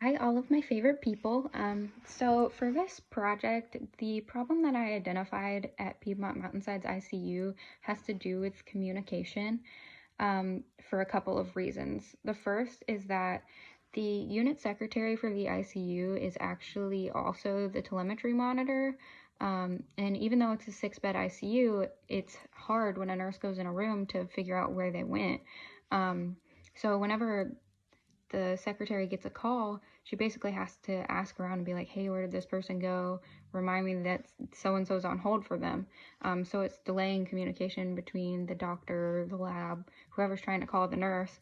Hi, all of my favorite people. So for this project, the problem that I identified at Piedmont Mountainside's ICU has to do with communication for a couple of reasons. The first is that the unit secretary for the ICU is actually also the telemetry monitor. And even though it's a 6-bed ICU, it's hard when a nurse goes in a room to figure out where they went. So whenever the secretary gets a call, she basically has to ask around and be like, hey, where did this person go? Remind me that so-and-so's on hold for them. So it's delaying communication between the doctor, the lab, whoever's trying to call the nurse,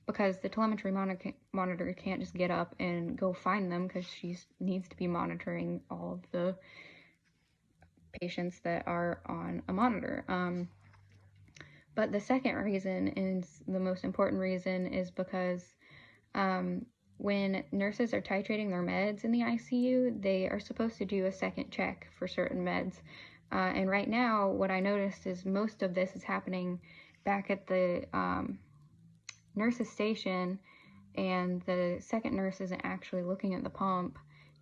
because the telemetry monitor can't just get up and go find them because she needs to be monitoring all of the patients that are on a monitor. But the second reason is the most important reason is because when nurses are titrating their meds in the ICU, they are supposed to do a second check for certain meds. And right now, what I noticed is most of this is happening back at the nurse's station, and the second nurse isn't actually looking at the pump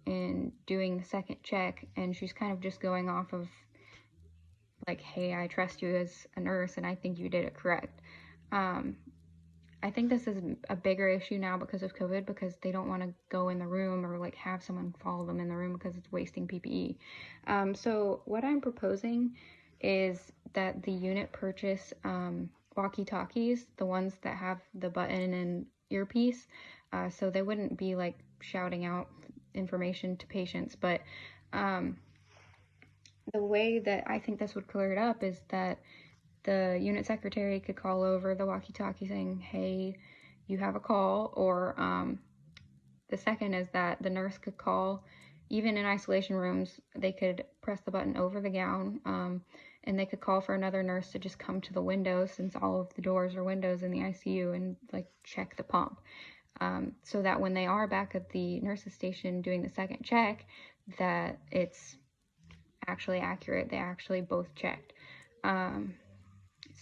and doing the second check, and she's kind of just going off of like, hey, I trust you as a nurse and I think you did it correct. I think this is a bigger issue now because of COVID, because they don't want to go in the room or like have someone follow them in the room because it's wasting PPE. So what I'm proposing is that the unit purchase walkie-talkies, the ones that have the button and earpiece, so they wouldn't be like shouting out information to patients, but the way that I think this would clear it up is that the unit secretary could call over the walkie-talkie saying, hey, you have a call, or the second is that the nurse could call, even in isolation rooms, they could press the button over the gown, and they could call for another nurse to just come to the window, since all of the doors are windows in the ICU, and like check the pump. So that when they are back at the nurse's station doing the second check, that it's actually accurate. They actually both checked.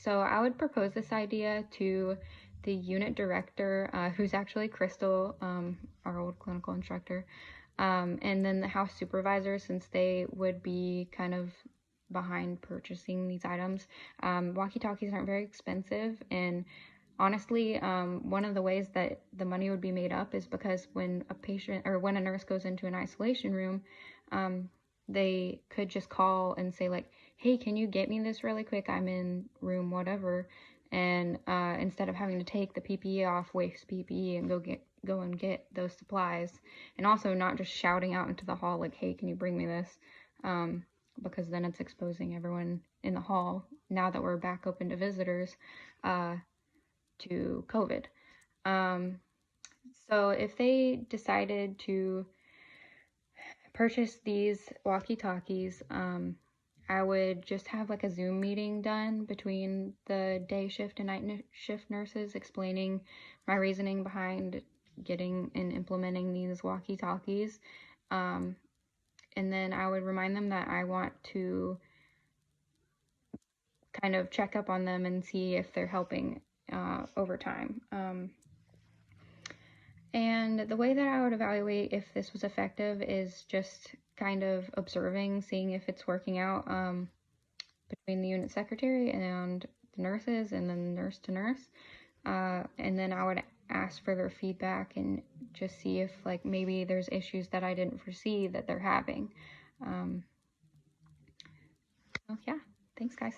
So I would propose this idea to the unit director, who's actually Crystal, our old clinical instructor, and then the house supervisor, since they would be kind of behind purchasing these items. Walkie-talkies aren't very expensive, and honestly, one of the ways that the money would be made up is because when a patient or when a nurse goes into an isolation room, they could just call and say like, hey, can you get me this really quick? I'm in room whatever. And instead of having to take the PPE off, waste PPE, and go and get those supplies, and also not just shouting out into the hall like, hey, can you bring me this? Because then it's exposing everyone in the hall, now that we're back open to visitors, to COVID. So if they decided to purchase these walkie-talkies, I would just have like a Zoom meeting done between the day shift and night shift nurses, explaining my reasoning behind getting and implementing these walkie-talkies. And then I would remind them that I want to kind of check up on them and see if they're helping over time. And the way that I would evaluate if this was effective is just kind of observing, seeing if it's working out between the unit secretary and the nurses, and then nurse to nurse. And then I would ask for their feedback and just see if like maybe there's issues that I didn't foresee that they're having. So yeah, thanks guys.